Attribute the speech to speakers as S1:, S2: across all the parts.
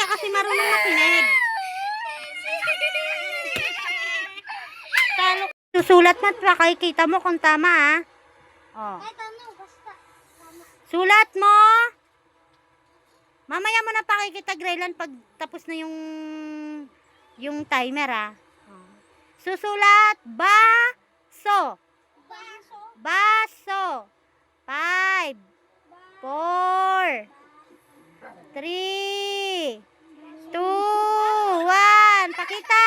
S1: kasi marunong makinig. Talo. Susulat mo at makikita mo kung tama ah. Oh. Sulat mo. Mamaya mo na pakikita, Graylan, pag tapos na yung timer ah. Oh. Susulat baso. Baso. 5 4 3 2 1. Pakita.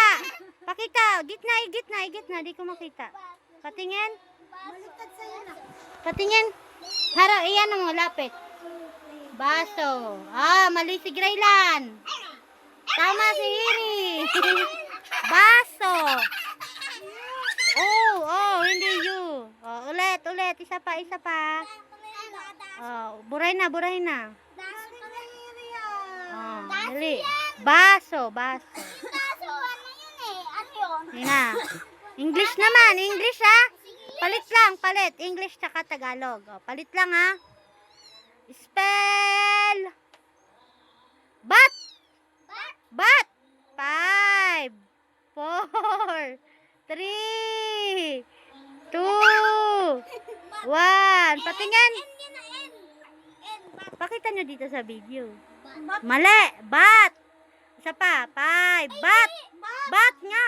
S1: Pakita. Gitna. Di ko makita. Patingin. Patingin. Harap, iyan ang lapit. Baso. Ah, mali si Graylan. Tama si Hiri. Baso. Oh, hindi you. Oh, ulit. Isa pa. Oh, buray na. Oh, dali. Baso. Yun na. English naman. English ha. Palit. English tsaka Tagalog. Oh, palit lang ha. Spell. Bat. 5 4 3 2 1. Patingin. Pakita nyo dito sa video. Mali. Bat. Isa pa. 5. Bat. Bat nga.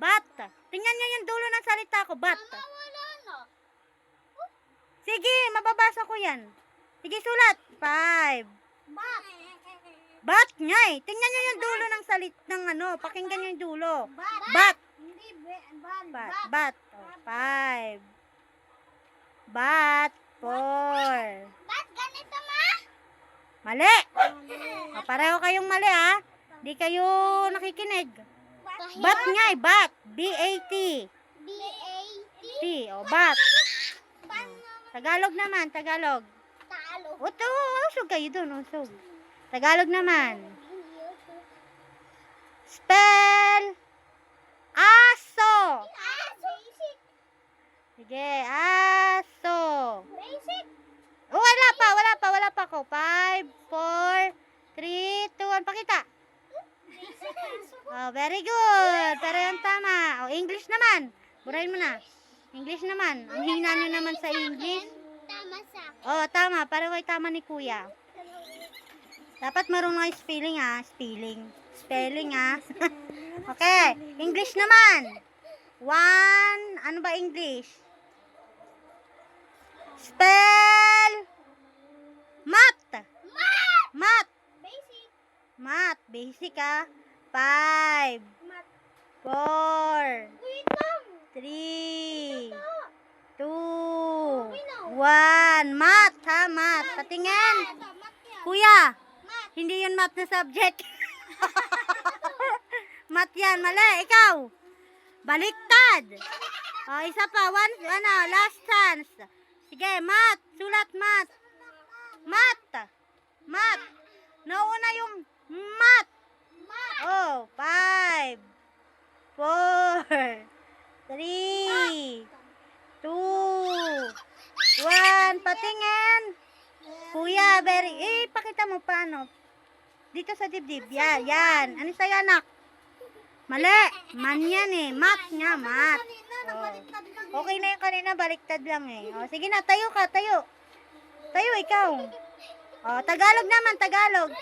S1: Bat. Tingnan nyo yung dulo ng salita ko. Bat. Sige, mababasa ko yan. Sige, sulat. 5. Bat nga eh. Tingnan nyo yung dulo ng salit ng ano. Pakinggan nyo yung dulo. Bat. Bat. 5. Bat. 4.
S2: Ba't ganito ma?
S1: Mali. O, pareho kayong mali ha. Di kayo nakikinig. Bat nga eh. Bat. B-A-T.
S2: B-A-T?
S1: O, bat. Tagalog naman.
S2: Talo.
S1: Usog kayo dun. Usog. Tagalog naman. Spell. Aso. Sige, aso.
S2: Basic.
S1: Oh, wala pa ako. 5, 4, 3, 2, 1. Pakita. Oh, very good. Pero yung tama. Oh, English naman. Burahin mo na. English naman. Ang hina nyo naman sa English.
S2: Tama sa akin.
S1: Oh, tama. Pareho ay tama ni Kuya. Dapat marunong ay spelling ah. Spelling ah. Okay. English naman. 1. Ano ba English? Spell. Mat.
S2: Basic.
S1: Mat. Basic ah. 5. 4.
S2: Wait lang.
S1: 3. 2. 1. Mat ha. Mat. Patingin. Kuya. Hindi yun math na subject. Math yan. Mali. Ikaw. Baliktad. O, isa pa. Last chance. Sige, math. Sulat math. Math. Nauna yung math. Oh, 5. 4. 3. 2. 1. Patingin. Kuya, pakita mo paano. Dito sa dibdib. Yan. Ano sa'yo, anak? Mali. Man yan eh. Mat nga, mat. Oh. Okay na yung kanina, baliktad lang eh. Oh, sige na, tayo ka, tayo. Tayo, ikaw. Oh, Tagalog naman, Tagalog.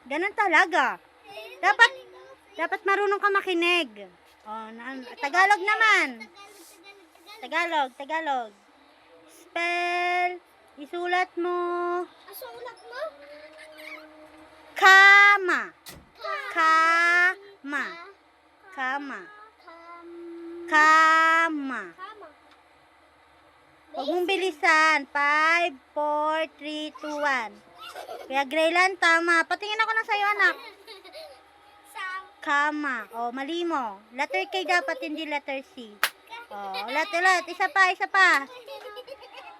S1: Ganun talaga. Dapat marunong ka makinig. Oh, Tagalog naman. Tagalog. Spell. Isulat mo.
S2: Asulat mo?
S1: Kama. Huwag mong bilisan. 5, 4, 3, 2, 1. Kaya Graylan, tama. Patingin ako na sa'yo, anak. Kama. O, mali mo. Letter K dapat, hindi letter C. O, ulat. Isa pa.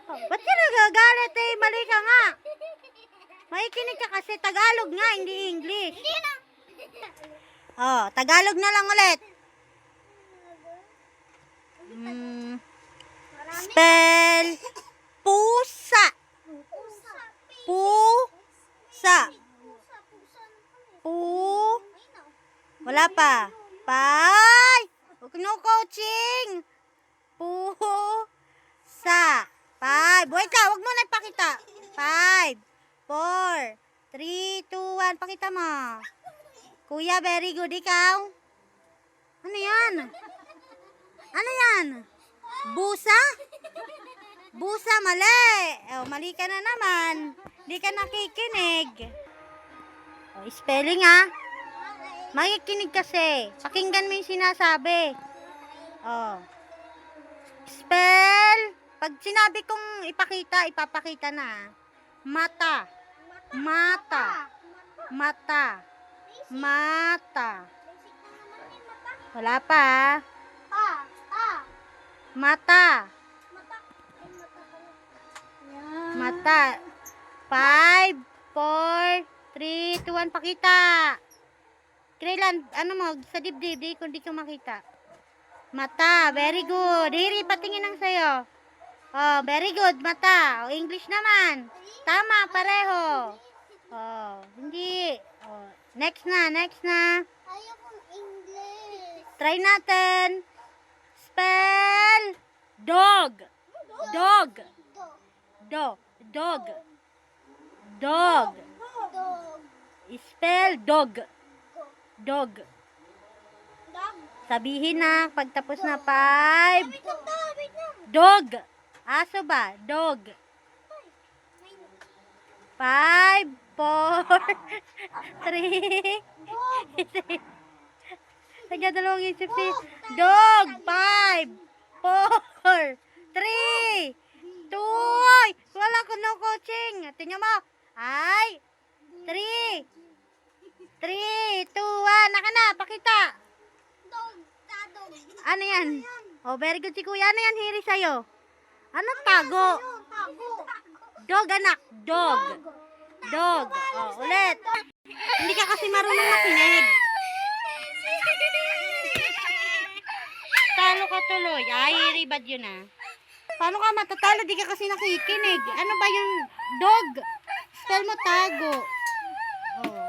S1: Oh, ba't ka nagagalit eh? Mali ka nga. Makikinig ka kasi. Tagalog nga, hindi English.
S2: Hindi na.
S1: Oh, Tagalog na lang ulit. Spell. Pusa. Wala pa. Pay! Huwag no coaching. Pusa. 5. Wait lang, huwag mo na ipakita. 5, 4, 3, 2, 1. Pakita mo. Kuya, very good. Ikaw? Ano yan? Ano yan? Busa? Busa, mali. Oh, mali ka na naman. Hindi ka nakikinig. Oh, spelling makikinig kasi. Pakinggan mo yung sinasabi. Oh. Spell. Pag sinabi kong ipakita, ipapakita na. Mata. Mata. Mata. Mata. Wala pa. Mata. Mata. 5, 4, 3, 2, 1. Pakita. Kraylan, ano mo, sa dibdib, di kung di ko makita. Mata, very good. Hiri, patingin ang sayo. Oh, very good, mata. Oh, English naman. Tama, pareho. Oh, hindi. Oh, next na.
S2: Ayaw kong English.
S1: Try natin. Spell. Dog. Dog. Dog. Dog. Dog.
S2: Dog.
S1: Spell dog. Dog.
S2: Dog.
S1: Sabihin na pagtapos na 5.
S2: Wait lang.
S1: Dog. Aso ba? Dog. 5, 4, 3. Nagdadalawang isip si Dog. 5, 4, 3, 2. Wala ko no coaching. Tingnan mo. Ay. 3, 2, 1. Naka na. Pakita.
S2: Dog.
S1: Ano yan? Oh, very good si kuya. Ano yan, Hiri, sa'yo? Ano tago? Dog, anak. Dog. Dog. Oh, ulit. Hindi ka kasi marunong makinig. Talo ka tuloy. Ay, Hiri, bad yun Paano ka matatalo? Di ka kasi nakikinig. Ano ba yung dog? Spell mo tago. Oh.